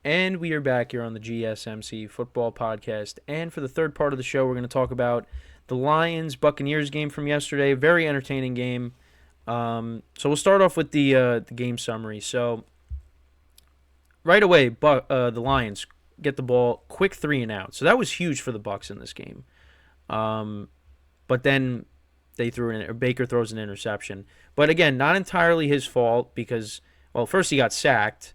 And we are back here on the GSMC football podcast. And for the third part of the show, we're going to talk about the Lions-Buccaneers game from yesterday. Very entertaining game. So we'll start off with the game summary. So right away, the Lions get the ball, quick 3-and-out. So that was huge for the Bucs in this game. But then Baker throws an interception. But again, not entirely his fault because, well, first he got sacked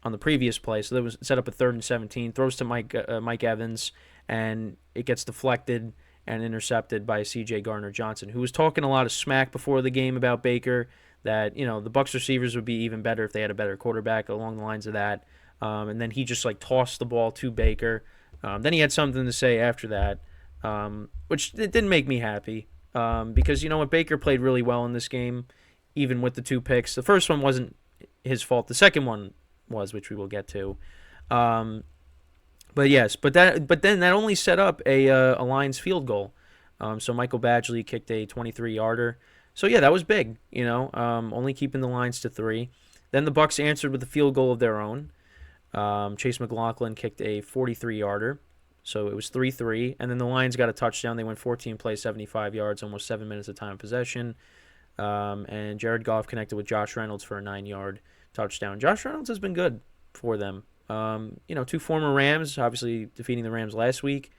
on the previous play, so that was set up a 3rd and 17. Throws to Mike Evans, and it gets deflected and intercepted by C.J. Gardner-Johnson, who was talking a lot of smack before the game about Baker, that the Bucs receivers would be even better if they had a better quarterback, along the lines of that. And then he just tossed the ball to Baker. Then he had something to say after that, which it didn't make me happy because Baker played really well in this game, even with the 2 picks. The first one wasn't his fault. The second one was, which we will get to. But then that only set up a Lions field goal. So Michael Badgley kicked a 23-yarder. So yeah, that was big, only keeping the Lions to 3. Then the Bucs answered with a field goal of their own. Chase McLaughlin kicked a 43-yarder. So it was 3-3. And then the Lions got a touchdown. They went 14 plays, 75 yards, almost 7 minutes of time of possession. And Jared Goff connected with Josh Reynolds for a 9-yard touchdown. Josh Reynolds has been good for them. 2 former Rams, obviously defeating the Rams last week.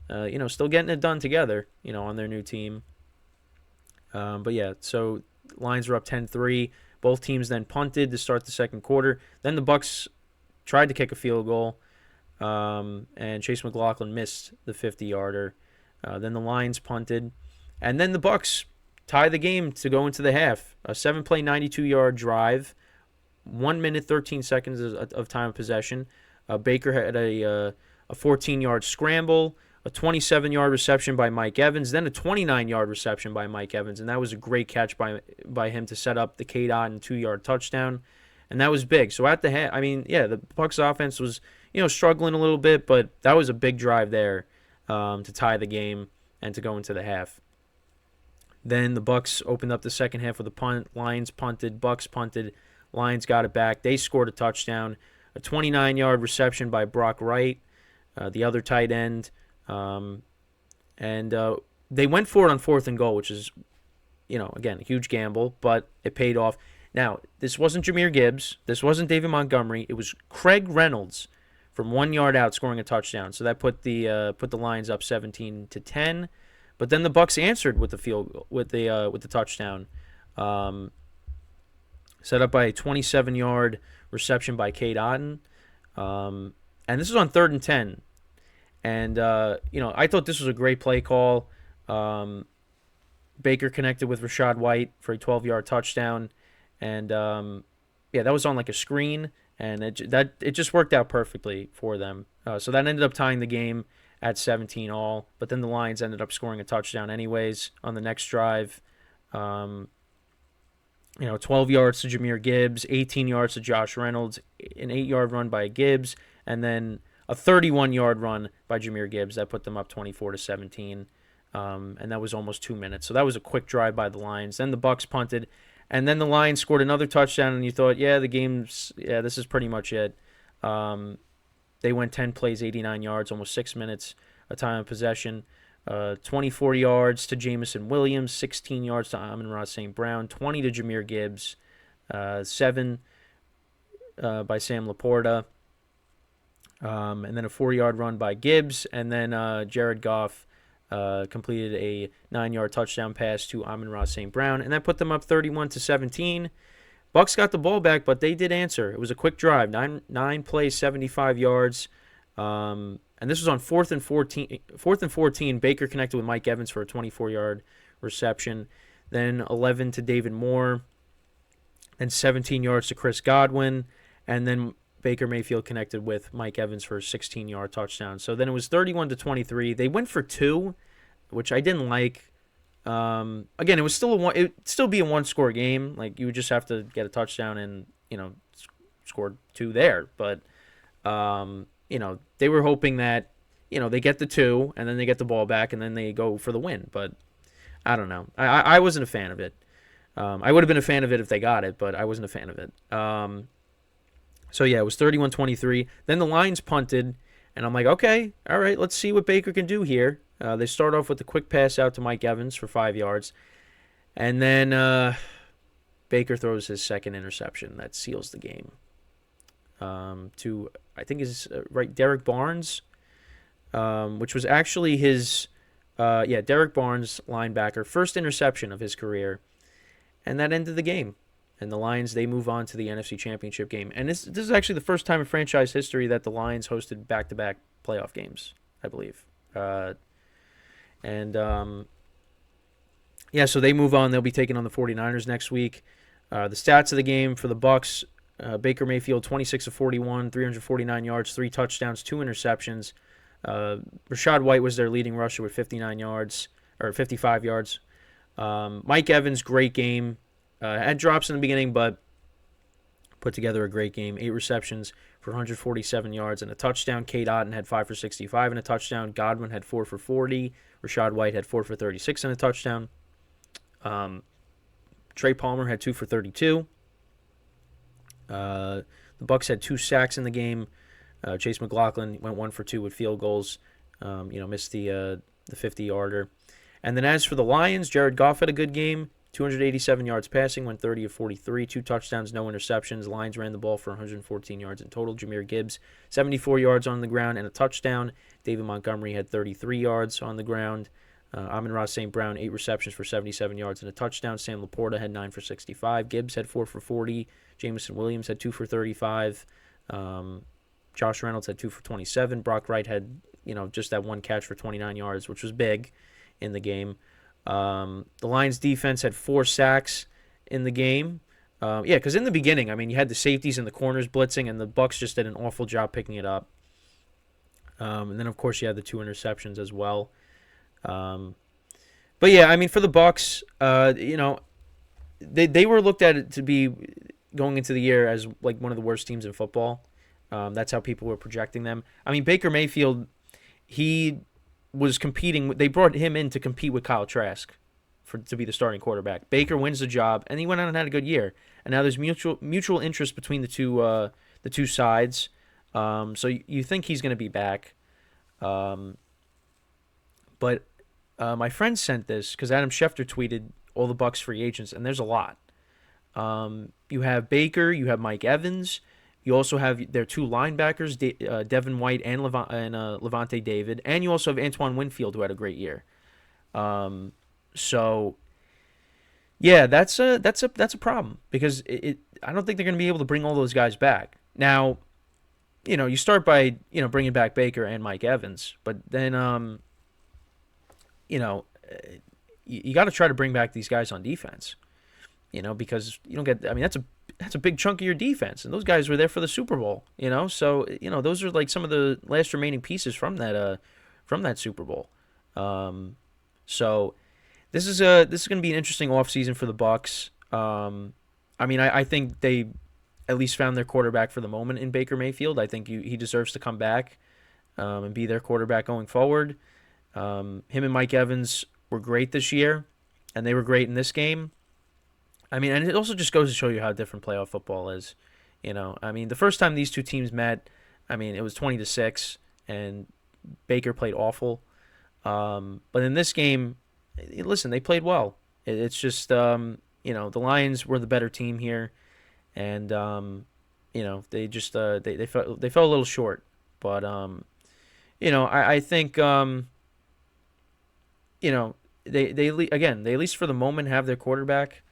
Still getting it done together, on their new team. So Lions were up 10-3. Both teams then punted to start the second quarter. Then the Bucs tried to kick a field goal, and Chase McLaughlin missed the 50-yarder. Then the Lions punted, and then the Bucs tie the game to go into the half. A 7-play, 92-yard drive. 1 minute, 13 seconds of time of possession. Baker had a 14-yard scramble, a 27-yard reception by Mike Evans, then a 29-yard reception by Mike Evans, and that was a great catch by him to set up the K-Dot and 2-yard touchdown, and that was big. So at the half, the Bucs offense was struggling a little bit, but that was a big drive there to tie the game and to go into the half. Then the Bucs opened up the second half with a punt. Lions punted, Bucs punted. Lions got it back. They scored a touchdown, a 29-yard reception by Brock Wright, the other tight end. And they went for it on 4th and goal, which is, again, a huge gamble, but it paid off. Now, this wasn't Jahmyr Gibbs. This wasn't David Montgomery. It was Craig Reynolds from 1 yard out scoring a touchdown. So that put the Lions up 17-10. But then the Bucs answered with the the touchdown. Set up by a 27-yard reception by Cade Otton. And this was on 3rd and 10. And, I thought this was a great play call. Baker connected with Rachaad White for a 12-yard touchdown. And, that was on a screen. And it just worked out perfectly for them. So that ended up tying the game at 17 all. But then the Lions ended up scoring a touchdown anyways on the next drive. 12 yards to Jahmyr Gibbs, 18 yards to Josh Reynolds, an 8-yard run by Gibbs, and then a 31-yard run by Jahmyr Gibbs that put them up 24-17, and that was almost 2 minutes. So that was a quick drive by the Lions. Then the Bucs punted, and then the Lions scored another touchdown, and you thought, this is pretty much it. They went 10 plays, 89 yards, almost 6 minutes of time of possession. 24 yards to Jamison Williams, 16 yards to AmonRaSt.Brown, 20 to Jahmyr Gibbs, 7 by Sam Laporta, and then a 4-yard run by Gibbs, and then Jared Goff completed a 9-yard touchdown pass to AmonRaSt.Brown, and that put them up 31-17. Bucs got the ball back, but they did answer. It was a quick drive, 9 plays, 75 yards. And this was on 4th and 14. Baker connected with Mike Evans for a 24-yard reception. Then 11 to David Moore. Then 17 yards to Chris Godwin. And then Baker Mayfield connected with Mike Evans for a 16-yard touchdown. So then it was 31-23. They went for 2, which I didn't like. Again, it would still be a one-score game. You would just have to get a touchdown and score 2 there. But they were hoping that, they get the 2 and then they get the ball back and then they go for the win. But I don't know. I wasn't a fan of it. I would have been a fan of it if they got it, but I wasn't a fan of it. So, yeah, it was 31-23. Then the Lions punted, and I'm like, okay, all right, let's see what Baker can do here. They start off with a quick pass out to Mike Evans for 5 yards. And then Baker throws his second interception. That seals the game. To, I think, is Derek Barnes, which was actually his, Derek Barnes, linebacker, first interception of his career. And that ended the game. And the Lions, they move on to the NFC Championship game. And this is actually the first time in franchise history that the Lions hosted back-to-back playoff games, I believe. So they move on. They'll be taking on the 49ers next week. The stats of the game for the Bucs, Baker Mayfield, 26 of 41, 349 yards, 3 touchdowns, 2 interceptions. Rachaad White was their leading rusher with 55 yards. Mike Evans, great game. Had drops in the beginning, but put together a great game. 8 receptions for 147 yards and a touchdown. Cade Otton had 5 for 65 and a touchdown. Godwin had 4 for 40. Rachaad White had 4 for 36 and a touchdown. Trey Palmer had 2 for 32. The Bucs had 2 sacks in the game. Chase McLaughlin went 1 for 2 with field goals. Missed the 50-yarder. And then as for the Lions, Jared Goff had a good game. 287 yards passing, went 30 of 43, 2 touchdowns, no interceptions. Lions ran the ball for 114 yards in total. Jahmyr Gibbs, 74 yards on the ground and a touchdown. David Montgomery had 33 yards on the ground. AmonRaSt.Brown, 8 receptions for 77 yards and a touchdown. Sam Laporta had 9 for 65. Gibbs had 4 for 40. Jameson Williams had 2 for 35. Josh Reynolds had 2 for 27. Brock Wright had, just that one catch for 29 yards, which was big in the game. The Lions defense had 4 sacks in the game. Because in the beginning, you had the safeties and the corners blitzing, and the Bucs just did an awful job picking it up. And then, of course, you had the 2 interceptions as well. For the Bucs, they were looked at it to be going into the year as like one of the worst teams in football. That's how people were projecting them. Baker Mayfield, he was competing. They brought him in to compete with Kyle Trask to be the starting quarterback. Baker wins the job, and he went out and had a good year. And now there's mutual interest between the two sides. So you think he's going to be back. But my friend sent this because Adam Schefter tweeted all the Bucs free agents, and there's a lot. You have Baker, you have Mike Evans. You also have their 2 linebackers, Devin White and Levante David, and you also have Antoine Winfield, who had a great year. That's a problem because I don't think they're going to be able to bring all those guys back. Now, you start by bringing back Baker and Mike Evans, but then you got to try to bring back these guys on defense. Because you don't get. That's a big chunk of your defense, and those guys were there for the Super Bowl. So those are like some of the last remaining pieces from that Super Bowl. So this is going to be an interesting offseason for the Bucs. I think they at least found their quarterback for the moment in Baker Mayfield. I think he deserves to come back and be their quarterback going forward. Him and Mike Evans were great this year, and they were great in this game. And it also just goes to show you how different playoff football is. The first time these two teams met, it was 20-6, and Baker played awful. But in this game, listen, they played well. It's just, the Lions were the better team here, and they just they fell a little short. But I think they at least for the moment have their quarterback.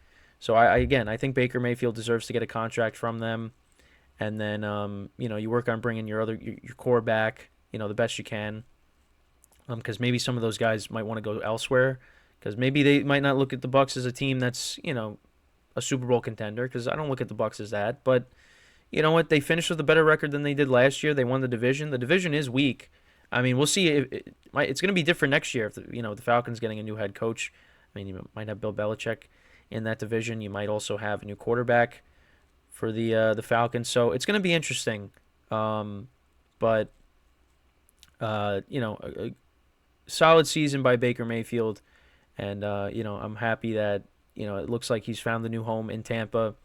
So I think Baker Mayfield deserves to get a contract from them, and then you work on bringing your core back, the best you can, because maybe some of those guys might want to go elsewhere, because maybe they might not look at the Bucs as a team that's a Super Bowl contender, because I don't look at the Bucs as that, but you know what, they finished with a better record than they did last year. They won the division. The division is weak. We'll see. It's going to be different next year if the Falcons getting a new head coach. You might have Bill Belichick in that division. You might also have a new quarterback for the Falcons. So it's going to be interesting. A solid season by Baker Mayfield. And, I'm happy that, it looks like he's found the new home in Tampa.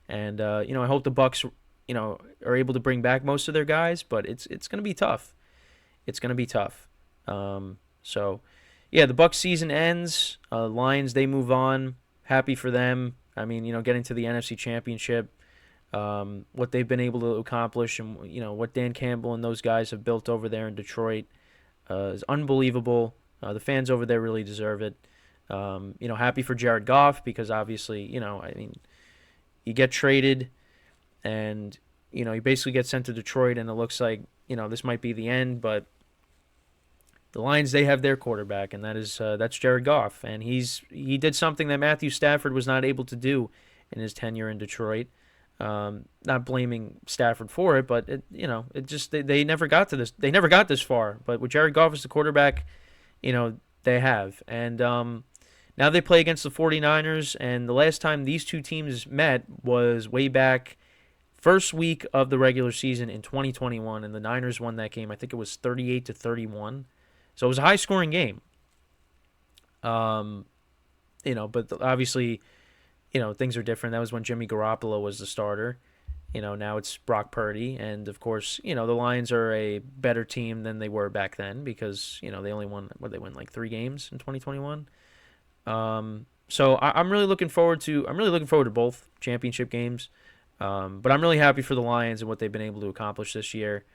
And, I hope the Bucs, are able to bring back most of their guys, but it's going to be tough. It's going to be tough. So, yeah, the Bucs season ends. Lions, they move on. Happy for them. I mean, getting to the NFC Championship, what they've been able to accomplish, and what Dan Campbell and those guys have built over there in Detroit is unbelievable. The fans over there really deserve it. Happy for Jared Goff because obviously, I mean, you get traded and, you basically get sent to Detroit and it looks like, this might be the end, but the Lions, they have their quarterback, and that's Jared Goff, and he did something that Matthew Stafford was not able to do in his tenure in Detroit. Not blaming Stafford for it, but they never got to this. They never got this far. But with Jared Goff as the quarterback, they have. And now they play against the 49ers, and the last time these two teams met was way back first week of the regular season in 2021, and the Niners won that game. I think it was 38-31. So it was a high-scoring game. But obviously, things are different. That was when Jimmy Garoppolo was the starter. Now it's Brock Purdy. And, of course, the Lions are a better team than they were back then because, they only won, they won like 3 games in 2021. So I'm really looking forward to both championship games. But I'm really happy for the Lions and what they've been able to accomplish this year.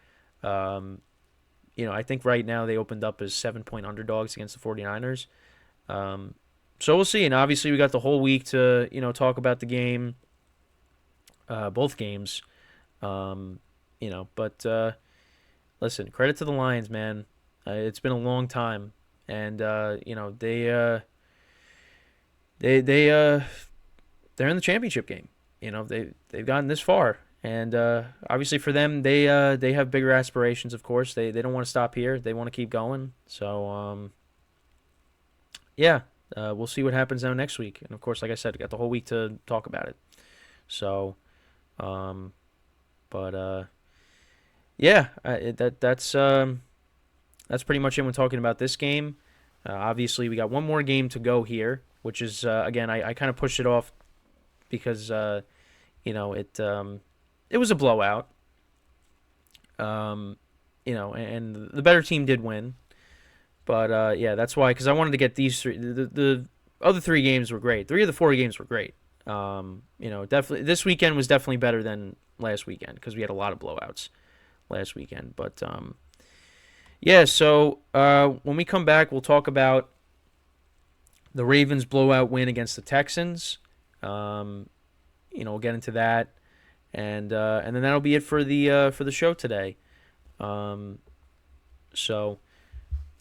I think right now they opened up as 7-point underdogs against the 49ers. So we'll see. And obviously we got the whole week to, talk about the game, both games. But listen, credit to the Lions, man. It's been a long time. And, they're in the championship game. They've gotten this far. And obviously for them, they have bigger aspirations, of course. They don't want to stop here. They want to keep going. So, we'll see what happens now next week. And, of course, like I said, got the whole week to talk about it. So, that's pretty much it when talking about this game. Obviously, we got one more game to go here, which is, again, I kind of pushed it off because, it was a blowout. And the better team did win. But, that's why, because I wanted to get these three. The other 3 games were great. 3 of the 4 games were great. Definitely, this weekend was definitely better than last weekend because we had a lot of blowouts last weekend. But, so when we come back, we'll talk about the Ravens' blowout win against the Texans. We'll get into that. And then that'll be it for the show today. And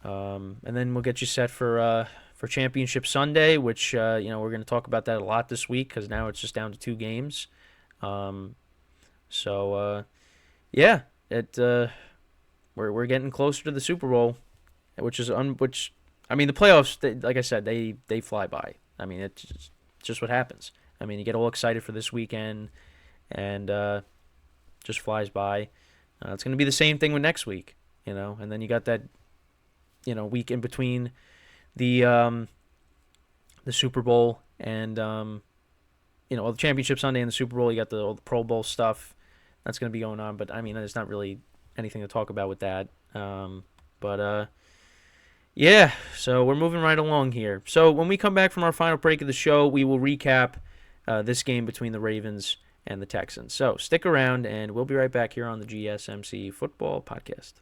then we'll get you set for Championship Sunday, which we're going to talk about that a lot this week because now it's just down to 2 games. We're getting closer to the Super Bowl, which the playoffs, like I said, they fly by. I mean, it's just what happens. I mean, you get all excited for this weekend. And just flies by. It's going to be the same thing with next week, and then you got that, week in between the Super Bowl and the Championship Sunday and the Super Bowl. You got all the Pro Bowl stuff that's going to be going on, but I mean, there's not really anything to talk about with that. So we're moving right along here. So when we come back from our final break of the show, we will recap this game between the Ravens and the Texans. So stick around, and we'll be right back here on the GSMC Football Podcast.